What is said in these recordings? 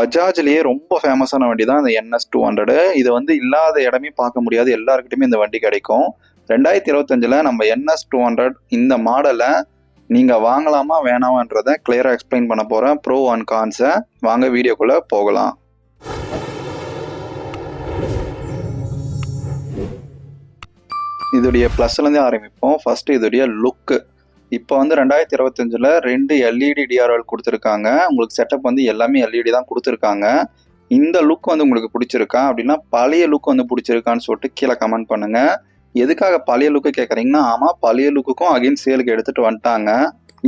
பஜாஜ்லேயே ரொம்ப ஃபேமஸான வண்டி தான் இந்த NS200. இது வந்து இல்லாத இடமே பார்க்க முடியாது, எல்லாருக்கிட்டையுமே இந்த வண்டி கிடைக்கும். 2025 நம்ம NS200 இந்த மாடலை நீங்கள் வாங்கலாமா வேணாமான்றதை கிளியராக எக்ஸ்பிளைன் பண்ண போகிறேன், ப்ரோ அண்ட் கான்ஸை. வாங்க வீடியோக்குள்ளே போகலாம். இதோடைய ப்ளஸ்லேருந்தே ஆரம்பிப்போம். ஃபஸ்ட்டு இதோடைய லுக்கு. இப்போ வந்து 2025 2 LED DRL கொடுத்துருக்காங்க. உங்களுக்கு செட்டப் வந்து எல்லாமே LED தான் கொடுத்துருக்காங்க. இந்த லுக் வந்து உங்களுக்கு பிடிச்சிருக்கா அப்படின்னா பழைய லுக் வந்து பிடிச்சிருக்கான்னு சொல்லிட்டு கீழே கமெண்ட் பண்ணுங்க. எதுக்காக பழைய லுக்கு கேட்குறீங்கன்னா, ஆமாம், பழைய லுக்குக்கும் அகைன் சேலுக்கு எடுத்துகிட்டு வந்துட்டாங்க.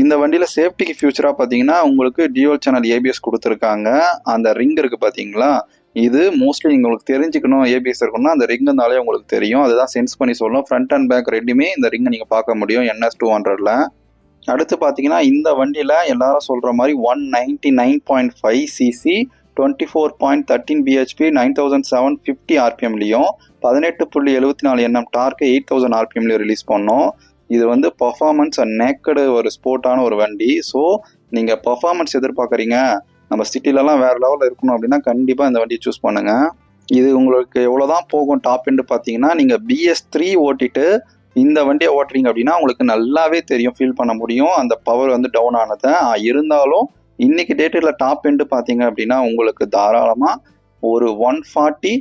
இந்த வண்டியில் சேஃப்டிக்கு ஃபியூச்சராக பார்த்தீங்கன்னா உங்களுக்கு டியூவல் சேனல் ABS கொடுத்துருக்காங்க. அந்த ரிங் இருக்குது பார்த்தீங்களா, இது மோஸ்ட்லி உங்களுக்கு தெரிஞ்சுக்கணும் ABS இருக்கணும்னா அந்த ரிங்குனாலே உங்களுக்கு தெரியும். அதுதான் சென்ஸ் பண்ணி சொல்லணும். ஃப்ரண்ட் அண்ட் பேக் ரெண்டுமே இந்த ரிங்கை நீங்கள் பார்க்க முடியும் NS200ல. அடுத்து பார்த்தீங்கன்னா இந்த வண்டியில் எல்லாரும் சொல்கிற மாதிரி 199.5 cc 24.13 bhp 9750 RPMலையும் 18.74 Nm டார்க்கு 8000 RPMலையும் ரிலீஸ் பண்ணோம். இது வந்து பர்ஃபார்மன்ஸ் அண்ட் நேக்கடு ஒரு ஸ்போர்ட்டான ஒரு வண்டி. ஸோ நீங்கள் பர்ஃபார்மன்ஸ் எதிர்பார்க்குறீங்க, நம்ம சிட்டிலலாம் வேறு லெவலில் இருக்கணும் அப்படின்னா கண்டிப்பாக இந்த வண்டியை சூஸ் பண்ணுங்கள். இது உங்களுக்கு எவ்வளோதான் போகும் டாப் எண்டு பார்த்தீங்கன்னா, நீங்கள் BS3 ஓட்டிட்டு இந்த வண்டியை ஓட்டுறீங்க அப்படின்னா உங்களுக்கு நல்லாவே தெரியும், ஃபீல் பண்ண முடியும் அந்த பவர் வந்து டவுன் ஆனதை. இருந்தாலும் இன்னைக்கு டேட்டில் டாப் எண்டு பார்த்தீங்க அப்படின்னா உங்களுக்கு தாராளமாக ஒரு 140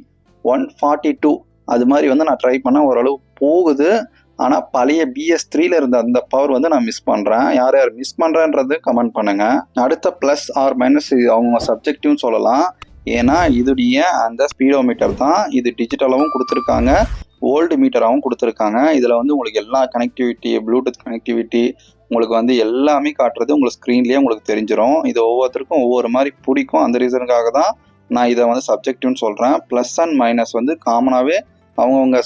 142 அது மாதிரி வந்து நான் ட்ரை பண்ண ஓரளவு போகுது. ஆனால் பழைய BS3ல இருந்த அந்த பவர் வந்து நான் மிஸ் பண்ணுறேன். யார் யார் மிஸ் பண்ணுறேன்றது கமெண்ட் பண்ணுங்கள். அடுத்த ப்ளஸ் ஆர் மைனஸ் இது அவங்க சப்ஜெக்டிவ்னு சொல்லலாம். ஏன்னா இதுடைய அந்த ஸ்பீடோமீட்டர் தான், இது டிஜிட்டலாகவும் கொடுத்துருக்காங்க, ஓல்டு மீட்டராகவும் கொடுத்துருக்காங்க. இதில் வந்து உங்களுக்கு எல்லா கனெக்டிவிட்டி, ப்ளூடூத் கனெக்டிவிட்டி உங்களுக்கு வந்து எல்லாமே காட்டுறது உங்களுக்கு ஸ்க்ரீன்லேயே உங்களுக்கு தெரிஞ்சிடும். இது ஒவ்வொருத்தருக்கும் ஒவ்வொரு மாதிரி பிடிக்கும். அந்த ரீசனுக்காக தான் நான் இதை வந்து சப்ஜெக்டிவ்னு சொல்கிறேன். ப்ளஸ் அண்ட் மைனஸ் வந்து காமனாகவே அவங்கவுங்க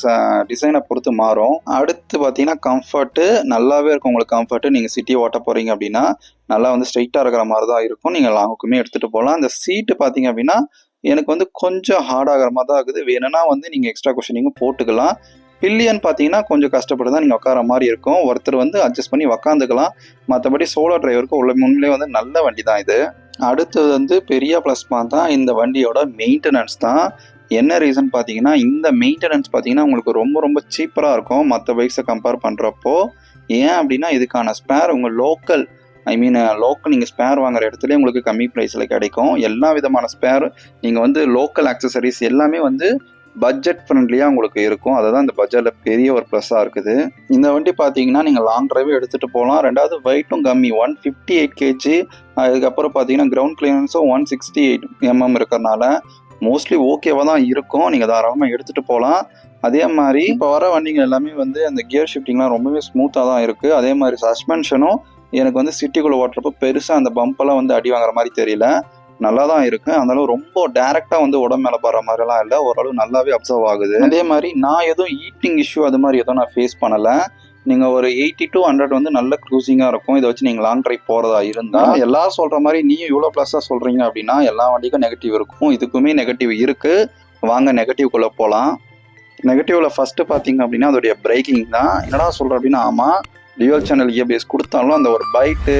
டிசைனை பொறுத்து மாறும். அடுத்து பார்த்தீங்கன்னா கம்ஃபர்ட்டு நல்லாவே இருக்கும். உங்களுக்கு கம்ஃபர்ட்டு நீங்கள் சிட்டி ஓட்ட போகிறீங்க அப்படின்னா நல்லா வந்து ஸ்ட்ரைட்டாக இருக்கிற மாதிரி தான் இருக்கும். நீங்கள் லாங்குக்குமே எடுத்துகிட்டு போகலாம். இந்த சீட்டு பார்த்தீங்க அப்படின்னா எனக்கு வந்து கொஞ்சம் ஹார்டாகிற மாதிரி தான் இருக்குது. வேணும்னா வந்து நீங்கள் எக்ஸ்ட்ரா குஷனிங்கும் போட்டுக்கலாம். பில்லியன் பார்த்தீங்கன்னா கொஞ்சம் கஷ்டப்பட்டு தான் நீங்கள் உட்கார மாதிரி இருக்கும். ஒருத்தர் வந்து அட்ஜஸ்ட் பண்ணி உக்காந்துக்கலாம். மற்றபடி சோலோ டிரைவருக்கு உள்ள முன்னே வந்து நல்ல வண்டி தான் இது. அடுத்தது வந்து பெரிய ப்ளஸ் பாயிண்ட் தான் இந்த வண்டியோட மெயின்டெனன்ஸ் தான். என்ன ரீசன் பார்த்தீங்கன்னா, இந்த மெயின்டெனன்ஸ் பார்த்தீங்கன்னா உங்களுக்கு ரொம்ப ரொம்ப சீப்பராக இருக்கும் மற்ற பைக்ஸை கம்பேர் பண்ணுறப்போ. ஏன் அப்படின்னா இதுக்கான ஸ்பேர் உங்கள் லோக்கல் நீங்கள் ஸ்பேர் வாங்குற இடத்துல உங்களுக்கு கம்மி ப்ரைஸில் கிடைக்கும். எல்லா விதமான ஸ்பேர் நீங்கள் வந்து லோக்கல் ஆக்சசரிஸ் எல்லாமே வந்து பட்ஜெட் ஃப்ரெண்ட்லியாக உங்களுக்கு இருக்கும். அதுதான் இந்த பட்ஜெட்டில் பெரிய ஒரு ப்ளஸ்ஸாக இருக்குது. இந்த வண்டி பார்த்தீங்கன்னா நீங்கள் லாங் டிரைவே எடுத்துகிட்டு போகலாம். ரெண்டாவது வெயிட்டும் கம்மி, 158 kg. அதுக்கப்புறம் பார்த்தீங்கன்னா கிரவுண்ட் கிளியரன்ஸும் 168 mm இருக்கிறனால மோஸ்ட்லி ஓகேவாக தான் இருக்கும். நீங்கள் தாராளமாக எடுத்துகிட்டு போகலாம். அதே மாதிரி இப்போ வர வண்டிங்க எல்லாமே வந்து அந்த கியர் ஷிஃப்டிங்லாம் ரொம்பவே ஸ்மூத்தாக தான் இருக்குது. அதே மாதிரி சஸ்பென்ஷனும் எனக்கு வந்து சிட்டிக்குள்ளே ஓட்டுறப்போ பெருசாக அந்த பம்பெல்லாம் வந்து அடி வாங்குற மாதிரி தெரியல, நல்லா தான் இருக்குது. அதனால ரொம்ப டேரெக்டாக வந்து உடம்பு மேலே போகிற மாதிரிலாம் இல்லை, ஓரளவு நல்லாவே அப்சர்வ் ஆகுது. அதே மாதிரி நான் எதுவும் ஈட்டிங் இஷ்யூ அது மாதிரி எதுவும் நான் ஃபேஸ் பண்ணலை. நீங்கள் ஒரு 80 to 100 வந்து நல்ல க்ரூசிங்காக இருக்கும். இதை வச்சு நீங்கள் லாங் ட்ரைவ் போகிறதா இருந்தால் எல்லாரும் சொல்கிற மாதிரி நீயும் இவ்வளோ ப்ளஸ்ஸாக சொல்கிறீங்க அப்படின்னா எல்லா வண்டிக்கும் நெகட்டிவ் இருக்கும். இதுக்குமே நெகட்டிவ் இருக்குது. வாங்க நெகட்டிவ்குள்ளே போகலாம். நெகட்டிவில் ஃபஸ்ட்டு பார்த்தீங்க அப்படின்னா அதோடைய பிரேக்கிங் தான். என்னடா சொல்கிறேன் அப்படின்னா, ஆமாம், டியூவல் சேனல் ABS கொடுத்தாலும் அந்த ஒரு பைட்டு,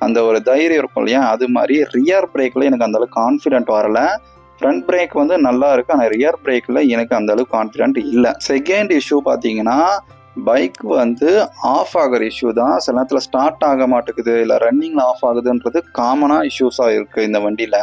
அந்த ஒரு தைரியம் இருக்கும் இல்லையா, அது மாதிரி ரியர் பிரேக்கில் எனக்கு அந்தளவுக்கு கான்ஃபிடென்ட் வரலை. ஃப்ரண்ட் பிரேக் வந்து நல்லா இருக்குது, ஆனால் ரியர் பிரேக்கில் எனக்கு அந்தளவுக்கு கான்ஃபிடென்ட் இல்லை. செகண்ட் இஷ்யூ பார்த்தீங்கன்னா பைக் வந்து ஆஃப் ஆகிற இஷ்யூ தான். சில நேரத்தில் ஸ்டார்ட் ஆக மாட்டேங்குது, இல்லை ரன்னிங்கில் ஆஃப் ஆகுதுன்றது காமனாக இஷ்யூஸாக இருக்குது இந்த வண்டியில்.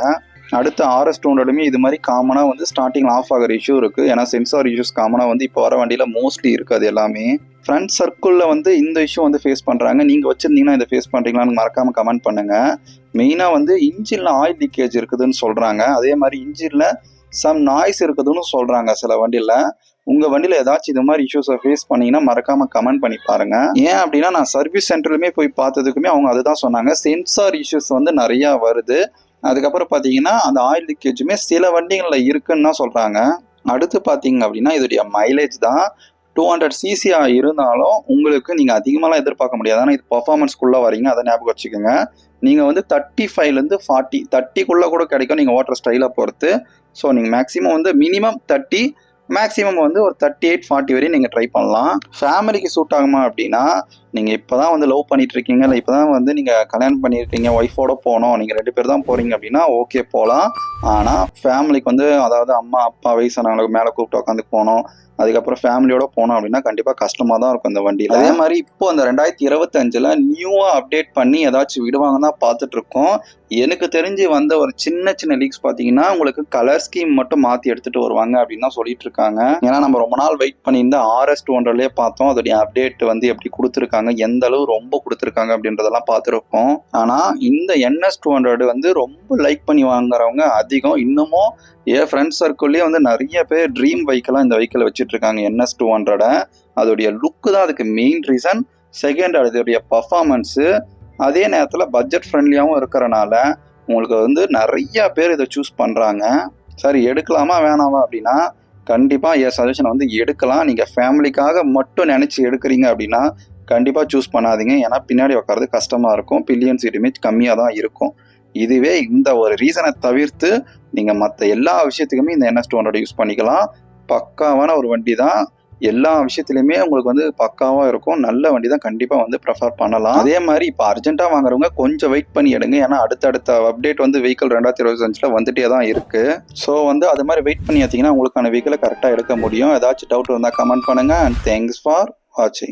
அடுத்து RS200மே இது மாதிரி காமனாக வந்து ஸ்டார்டிங்கில் ஆஃப் ஆகிற இஷ்யூ இருக்குது. ஏன்னா சென்சார் இஷ்யூஸ் காமனாக வந்து இப்போ வர வண்டியில் மோஸ்ட்லி இருக்காது எல்லாமே. ஃப்ரண்ட் சர்க்கிளில் வந்து இந்த இஷ்யூ வந்து ஃபேஸ் பண்ணுறாங்க. நீங்கள் வச்சுருந்தீங்கன்னா இதை ஃபேஸ் பண்ணுறீங்களான்னு மறக்காமல் கமெண்ட் பண்ணுங்கள். மெயினாக வந்து இன்ஜினில் ஆயில் லீக்கேஜ் இருக்குதுன்னு சொல்கிறாங்க. அதே மாதிரி இன்ஜினில் சம் நாய்ஸ் இருக்குதுன்னு சொல்கிறாங்க சில வண்டியில். உங்கள் வண்டியில் ஏதாச்சும் இது மாதிரி இஷ்யூஸை ஃபேஸ் பண்ணிங்கன்னா மறக்காமல் கமெண்ட் பண்ணி பாருங்கள். ஏன் அப்படின்னா நான் சர்வீஸ் சென்டர்லையுமே போய் பார்த்ததுக்குமே அவங்க அதுதான் சொன்னாங்க, சென்சார் இஷ்யூஸ் வந்து நிறையா வருது. அதுக்கப்புறம் பார்த்தீங்கன்னா அந்த ஆயில் லீக்கேஜுமே சில வண்டிகளில் இருக்குன்னு தான் சொல்கிறாங்க. அடுத்து பார்த்தீங்க அப்படின்னா இதோடைய மைலேஜ் தான். 200 cc இருந்தாலும் உங்களுக்கு நீங்கள் அதிகமாகலாம் எதிர்பார்க்க முடியாது. ஆனால் இது பர்ஃபார்மன்ஸ்குள்ளே வரீங்க, அதை ஞாபகம் வச்சுக்கோங்க. நீங்கள் வந்து 35லேருந்து 40 30க்குள்ளே கூட கிடைக்கும் நீங்கள் ஓட்டுற ஸ்டைலை பொறுத்து. ஸோ நீங்கள் மேக்ஸிமம் வந்து மினிமம் 30, மேக்ஸிமம் வந்து ஒரு 38-40 வரையும் நீங்கள் ட்ரை பண்ணலாம். ஃபேமிலிக்கு சூட் ஆகுமா அப்படின்னா, நீங்கள் இப்போ தான் வந்து லவ் பண்ணிட்டு இருக்கீங்க, இல்லை இப்போ தான் வந்து நீங்கள் கல்யாணம் பண்ணியிருக்கீங்க, ஒய்ஃபோட போகணும், நீங்கள் 2 பேர் தான் போகிறீங்க அப்படின்னா ஓகே போகலாம். ஆனால் ஃபேமிலிக்கு வந்து அதாவது அம்மா அப்பா வயசானவங்களுக்கு மேலே கூப்பிட்டு உட்காந்து போனோம், அதுக்கப்புறம் ஃபேமிலியோட போனோம் அப்படின்னா கண்டிப்பாக கஷ்டமாக தான் இருக்கும் இந்த வண்டியில். அதே மாதிரி இப்போ அந்த 2025 நியூவாக அப்டேட் பண்ணி ஏதாச்சும் விடுவாங்கன்னு தான் பார்த்துட்டு இருக்கோம். எனக்கு தெரிஞ்சு வந்த ஒரு சின்ன சின்ன லீக்ஸ் பார்த்தீங்கன்னா உங்களுக்கு கலர் ஸ்கீம் மட்டும் மாற்றி எடுத்துகிட்டு வருவாங்க அப்படின்னு தான் சொல்லிட்டு இருக்காங்க. ஏன்னா நம்ம ரொம்ப நாள் வெயிட் பண்ணியிருந்த RS 200லேயே பார்த்தோம் அதோடைய அப்டேட் வந்து எப்படி கொடுத்துருக்காங்க, எந்த அளவு ரொம்ப கொடுத்துருக்காங்க அப்படின்றதெல்லாம் பார்த்துருப்போம். ஆனால் இந்த NS 200 வந்து ரொம்ப லைக் பண்ணி வாங்குறவங்க அதிகம். இன்னமும் என் ஃப்ரெண்ட்ஸ் சர்க்கிள்லேயே வந்து நிறைய பேர் ட்ரீம் வெஹிக்கிளாக இந்த வெஹிக்கிளை வச்சுட்டு இருக்காங்க NS 200. அதோடைய லுக்கு தான் அதுக்கு மெயின் ரீசன். செகண்ட் அதோடைய பர்ஃபார்மன்ஸு, அதே நேரத்தில் பட்ஜெட் ஃப்ரெண்ட்லியாகவும் இருக்கிறனால உங்களுக்கு வந்து நிறைய பேர் இதை சூஸ் பண்ணுறாங்க. சரி எடுக்கலாமா வேணாமா அப்படின்னா கண்டிப்பாக என் சஜஷன் வந்து எடுக்கலாம். நீங்கள் ஃபேமிலிக்காக மட்டும் நினச்சி எடுக்கிறீங்க அப்படின்னா கண்டிப்பாக சூஸ் பண்ணாதீங்க. ஏன்னா பின்னாடி உட்காரது கஷ்டமாக இருக்கும், பில்லியன் சீட் இமேஜ் கம்மியாக தான் இருக்கும். இதுவே இந்த ஒரு ரீசனை தவிர்த்து நீங்கள் மற்ற எல்லா விஷயத்துக்குமே இந்த NS 200 யூஸ் பண்ணிக்கலாம். பக்காவான ஒரு வண்டி தான், எல்லா விஷயத்துலையுமே உங்களுக்கு வந்து பக்காவாக இருக்கும். நல்ல வண்டி தான், கண்டிப்பாக வந்து ப்ரிஃபர் பண்ணலாம். அதே மாதிரி இப்போ அர்ஜென்ட்டாக வாங்குறவங்க கொஞ்சம் வெயிட் பண்ணி எடுங்க. ஏன்னா அடுத்தடுத்த அப்டேட் வந்து வெஹிக்கிள் 2025 வந்துட்டே தான் இருக்குது. ஸோ வந்து அது மாதிரி வெயிட் பண்ணி எடுத்தீங்கன்னா உங்களுக்கான வெஹிக்கிளை கரெக்டாக எடுக்க முடியும். ஏதாச்சும் டவுட் இருந்தால் கமெண்ட் பண்ணுங்கள். அண்ட் தேங்க்ஸ் ஃபார் வாட்சிங்.